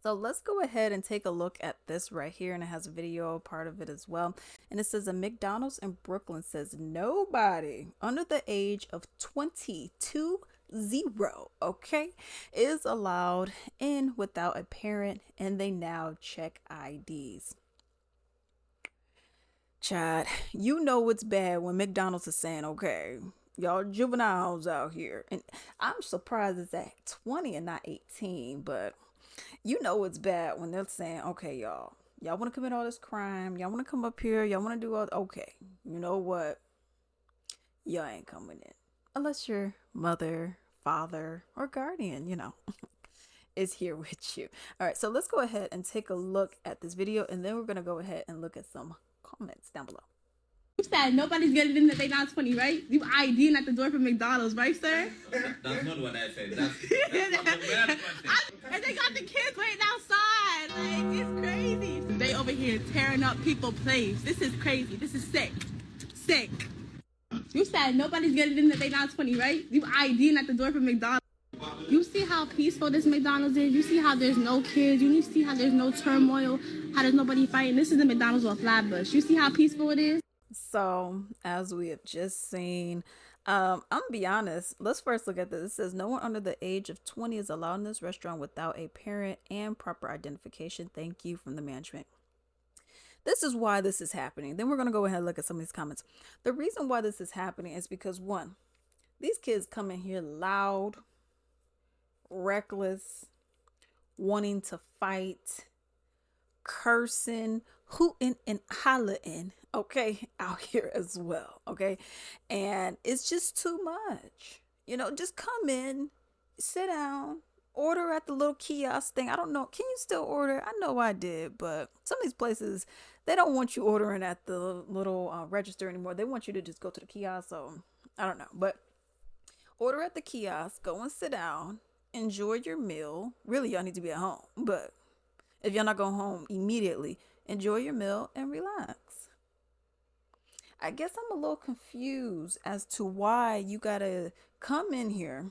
So let's go ahead and take a look at this right here, and it has a video part of it as well. And it says a McDonald's in Brooklyn says nobody under the age of 22 okay, is allowed in without a parent, and they now check IDs. Chad, you know it's bad when McDonald's is saying, okay, y'all juveniles out here. And I'm surprised it's at 20 and not 18, but you know it's bad when they're saying, okay, y'all want to commit all this crime, y'all want to come up here, y'all want to do all, okay, you know what, y'all ain't coming in unless your mother, father, or guardian, is here with you. All right, so let's go ahead and take a look at this video, and then we're gonna go ahead and look at some comments down below. You said nobody's getting in that they not 20, right? You IDing at the door for McDonald's, right, sir? That's not what I said. That's and they got the kids waiting outside. Like, it's crazy. They over here tearing up people's place. This is crazy. This is sick. Sick. You said nobody's getting in that they not 20, right? You IDing at the door for McDonald's. You see how peaceful this McDonald's is? You see how there's no kids? You see how there's no turmoil? How there's nobody fighting? This is the McDonald's on Flatbush. You see how peaceful it is? So, as we have just seen, I'm gonna be honest. Let's first look at this. It says no one under the age of 20 is allowed in this restaurant without a parent and proper identification. Thank you from the management. This is why this is happening. Then we're gonna go ahead and look at some of these comments. The reason why this is happening is because, one, these kids come in here loud, reckless, wanting to fight, cursing, hooting and hollering, okay, out here as well, okay? And it's just too much. Just come in, sit down, order at the little kiosk thing. I don't know, can you still order? I know I did, but some of these places, they don't want you ordering at the little register anymore. They want you to just go to the kiosk, so I don't know. But order at the kiosk, go and sit down, enjoy your meal. Really, y'all need to be at home, but if y'all not going home immediately, enjoy your meal and relax. I guess I'm a little confused as to why you gotta come in here,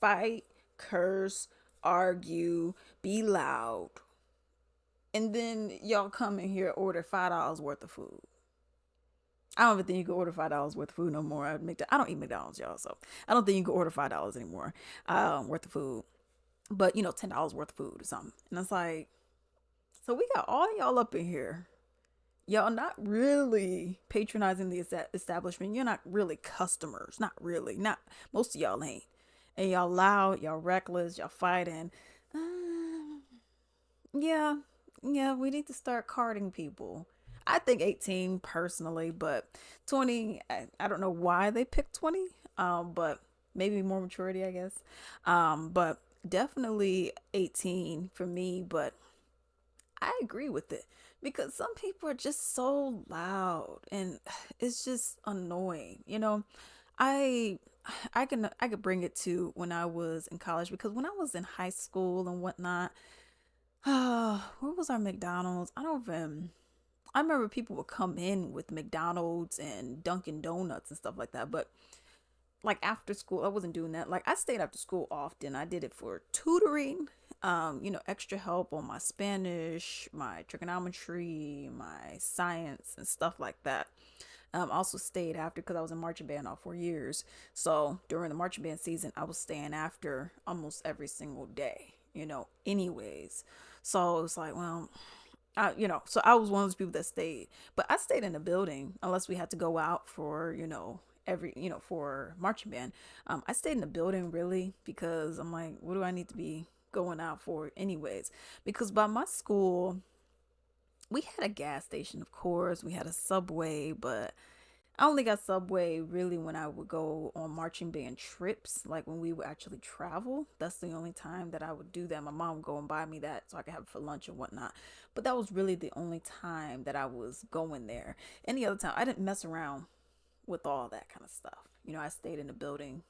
fight, curse, argue, be loud, and then y'all come in here order $5 worth of food. I don't even think you can order $5 worth of food no more. I don't eat McDonald's, y'all, so I don't think you can order $5 anymore worth of food. But $10 worth of food or something, and it's like, so we got all y'all up in here. Y'all not really patronizing the establishment. You're not really customers. Not really. Not most of y'all ain't. And y'all loud, y'all reckless, y'all fighting. Yeah, we need to start carding people. I think 18 personally, but 20, I don't know why they picked 20. But maybe more maturity, I guess. But definitely 18 for me, but I agree with it because some people are just so loud and it's just annoying. I I could bring it to when I was in college, because when I was in high school and whatnot, where was our McDonald's? I remember people would come in with McDonald's and Dunkin' Donuts and stuff like that, but like after school, I wasn't doing that. Like I stayed after school often. I did it for tutoring, extra help on my Spanish, my trigonometry, my science, and stuff like that. Also stayed after because I was in marching band all 4 years. So during the marching band season, I was staying after almost every single day, anyways. So it was like, well, so I was one of those people that stayed, but I stayed in the building unless we had to go out for, for marching band. I stayed in the building really because I'm like, what do I need to be going out for anyways? Because by my school, we had a gas station, of course, we had a Subway, but I only got Subway really when I would go on marching band trips, like when we would actually travel. That's the only time that I would do that. My mom would go and buy me that so I could have it for lunch and whatnot. But that was really the only time that I was going there. Any other time, I didn't mess around with all that kind of stuff. I stayed in the building.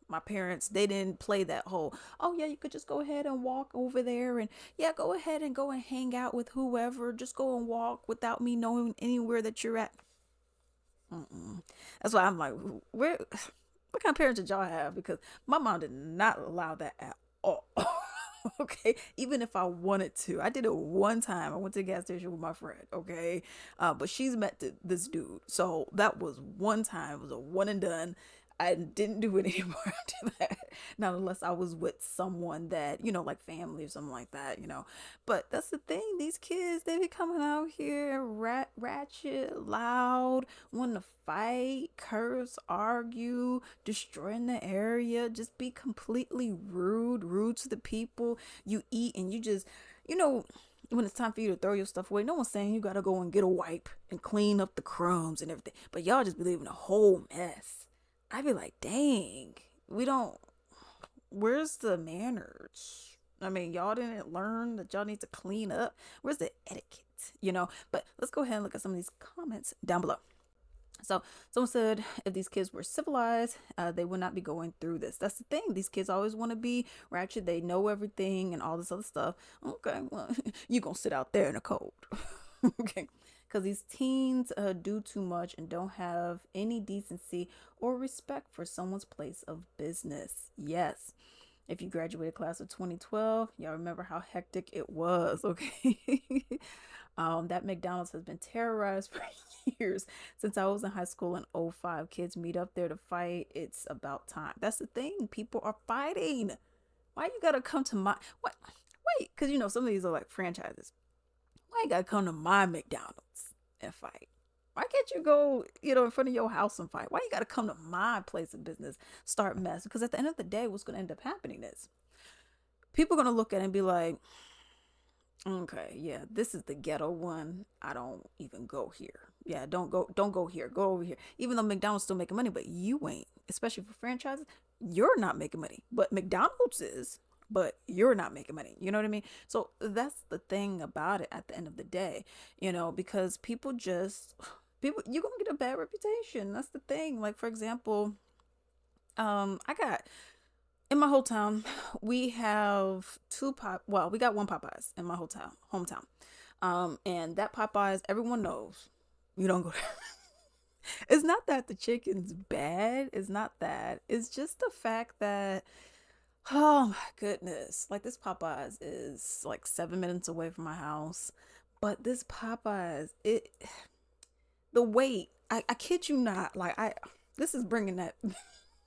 My parents, they didn't play that whole, oh yeah, you could just go ahead and walk over there, and yeah, go ahead and go and hang out with whoever. Just go and walk without me knowing anywhere that you're at. That's why I'm like, what kind of parents did y'all have? Because my mom did not allow that at all. Okay, even if I wanted to, I did it one time. I went to the gas station with my friend. Okay, but she's met this dude, so that was one time. It was a one and done. I didn't do it anymore after that. Not unless I was with someone that, like family or something like that, But that's the thing. These kids, they be coming out here ratchet, loud, wanting to fight, curse, argue, destroying the area, just be completely rude to the people you eat, and you just, you know, when it's time for you to throw your stuff away, no one's saying you gotta go and get a wipe and clean up the crumbs and everything. But y'all just be leaving a whole mess. I'd be like, dang, we don't, where's the manners? I mean, y'all didn't learn that y'all need to clean up. Where's the etiquette? But let's go ahead and look at some of these comments down below. So someone said if these kids were civilized, they would not be going through this. That's the thing. These kids always want to be ratchet. They know everything and all this other stuff. Okay, well, you gonna sit out there in the cold. Okay, because these teens do too much and don't have any decency or respect for someone's place of business. Yes. If you graduated class of 2012, y'all remember how hectic it was, okay? That McDonald's has been terrorized for years. Since I was in high school in '05, kids meet up there to fight. It's about time. That's the thing. People are fighting. Why you gotta come to my what? Wait, because some of these are like franchises. Why you gotta come to my McDonald's and fight? Why can't you go, in front of your house and fight? Why you gotta come to my place of business, start mess? Because at the end of the day, what's gonna end up happening is people are gonna look at it and be like, okay, yeah, this is the ghetto one. I don't even go here. Yeah, don't go here. Go over here. Even though McDonald's still making money, but you ain't. Especially for franchises, you're not making money. But McDonald's is, but you're not making money. You know what I mean? So that's the thing about it at the end of the day, because you're gonna get a bad reputation. That's the thing. Like for example, I got in my whole town, we have we got one Popeyes in my whole hometown. And that Popeyes, everyone knows you don't go there. It's not that the chicken's bad. It's not that. It's just the fact that, oh my goodness, like this Popeyes is like 7 minutes away from my house. But this Popeyes, the wait, I kid you not, this is bringing that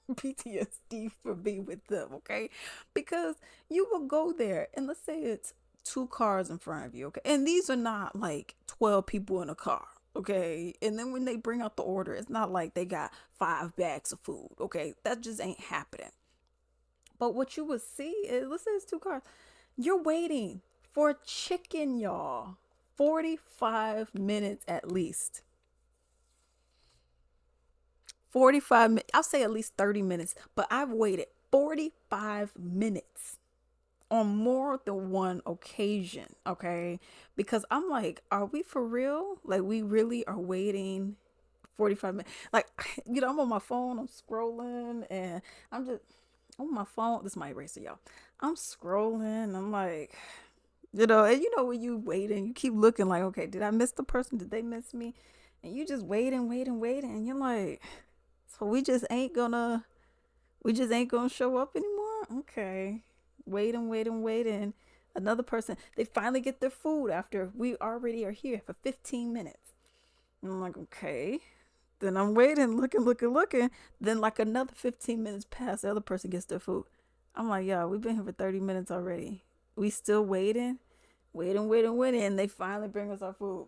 PTSD for me with them, okay? Because you will go there and let's say it's two cars in front of you, okay? And these are not like 12 people in a car, okay? And then when they bring out the order, it's not like they got 5 bags of food, okay? That just ain't happening. But what you would see is, let's say it's two cars, you're waiting for chicken, y'all. 45 minutes at least. 45 minutes, I'll say at least 30 minutes, but I've waited 45 minutes on more than one occasion, okay? Because I'm like, are we for real? Like, we really are waiting 45 minutes. Like, I'm on my phone, I'm scrolling, and I'm just on my phone. This is my eraser, y'all. I'm scrolling, I'm like, and when you waiting, you keep looking like, okay, did I miss the person? Did they miss me? And you just waiting, and you're like, so we just ain't gonna show up anymore? Okay. Waiting. Another person, they finally get their food after we already are here for 15 minutes. And I'm like, okay. Then I'm waiting, looking. Then like another 15 minutes pass, the other person gets their food. I'm like, yeah, we've been here for 30 minutes already. We still waiting. And they finally bring us our food.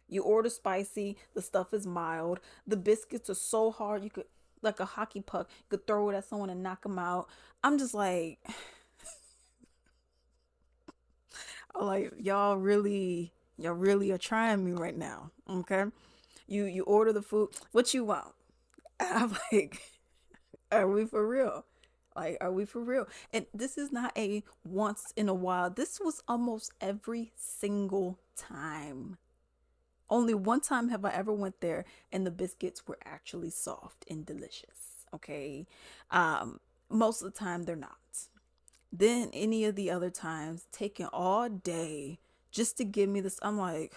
You order spicy, the stuff is mild. The biscuits are so hard you could, like a hockey puck, you could throw it at someone and knock them out. I'm just like, y'all really are trying me right now. Okay, you order the food. What you want? I'm like, are we for real? Like, are we for real? And this is not a once in a while. This was almost every single time. Only one time have I ever went there and the biscuits were actually soft and delicious. Okay. Most of the time they're not. Then any of the other times taking all day just to give me this. I'm like,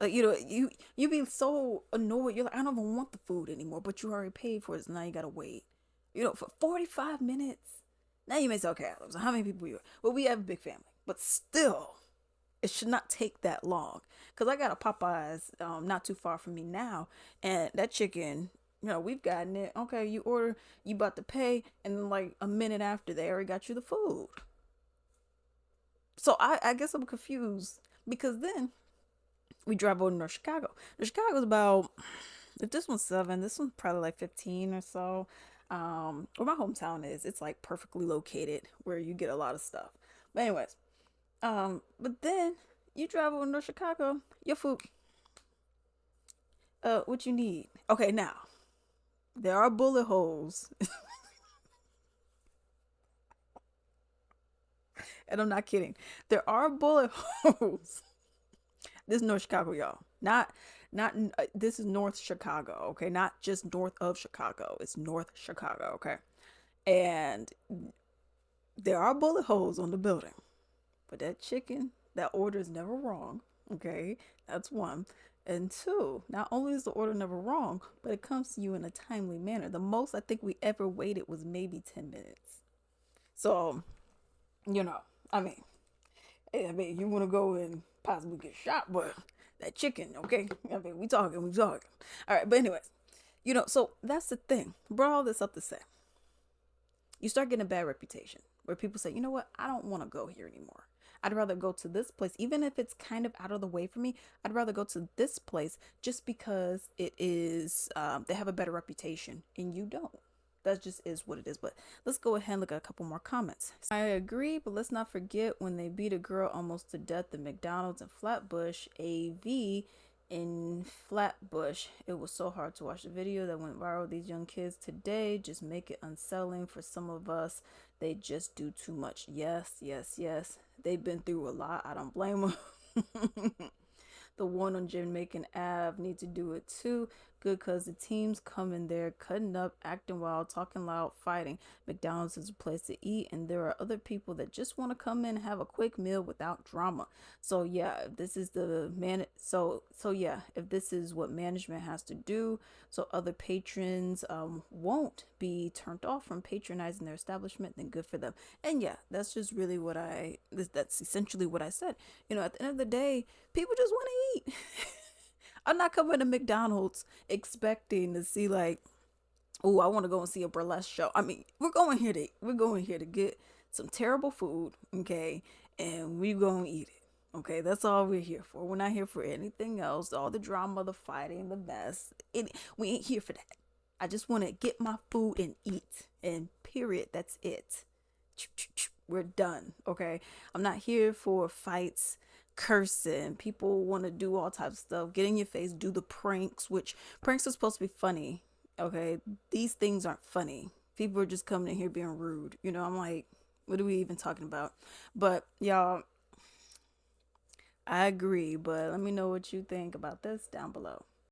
you be so annoyed. You're like, I don't even want the food anymore, but you already paid for it. So now you gotta wait, for 45 minutes. Now you may say, okay, Alex, how many people you are? Well, we have a big family, but still, it should not take that long. Cause I got a Popeyes not too far from me now, and that chicken, we've gotten it. Okay, you order, you about to pay, and then like a minute after, they already got you the food. So I guess I'm confused because then we drive over to North Chicago. North Chicago's about, if this one's 7, this one's probably like 15 or so. Where my hometown is, it's like perfectly located where you get a lot of stuff. But anyways, but then you drive over to North Chicago, your food, what you need. Okay, now there are bullet holes, and I'm not kidding. There are bullet holes. This is North Chicago, y'all. Not this is North Chicago, okay? Not just north of Chicago. It's North Chicago, okay? And there are bullet holes on the building. But that chicken, that order is never wrong, okay? That's one. And two, not only is the order never wrong, but it comes to you in a timely manner. The most I think we ever waited was maybe 10 minutes. So, you know, I mean, you want to go and possibly get shot, but that chicken, okay? I mean, we talking. All right, but anyways, so that's the thing. Brought all this up to say, you start getting a bad reputation where people say, you know what, I don't want to go here anymore. I'd rather go to this place, even if it's kind of out of the way for me. I'd rather go to this place just because it is, they have a better reputation and you don't. That just is what it is. But let's go ahead and look at a couple more comments. I agree, but let's not forget when they beat a girl almost to death at McDonald's in Flatbush, AV in Flatbush. It was so hard to watch the video that went viral. These young kids today just make it unsettling for some of us. They just do too much. Yes, yes, yes. They've been through a lot. I don't blame them. The one on Jamaican Ave need to do it too. Good, because the teams come in there cutting up, acting wild, talking loud, fighting. McDonald's is a place to eat, and there are other people that just want to come in and have a quick meal without drama. So yeah, if this is the man. So yeah, if this is what management has to do, so other patrons won't be turned off from patronizing their establishment, then good for them. And yeah, that's just really what that's essentially what I said. At the end of the day, people just want to eat. I'm not coming to McDonald's expecting to see like, oh, I want to go and see a burlesque show. I mean, we're going here to get some terrible food, okay, and we gonna eat it. Okay, that's all we're here for. We're not here for anything else. All the drama, the fighting, the mess. We ain't here for that. I just want to get my food and eat. And period. That's it. We're done. Okay. I'm not here for fights, cursing. People want to do all types of stuff. Get in your face, do the pranks, which pranks are supposed to be funny. Okay. These things aren't funny. People are just coming in here being rude. I'm like, what are we even talking about? But y'all, I agree, but let me know what you think about this down below.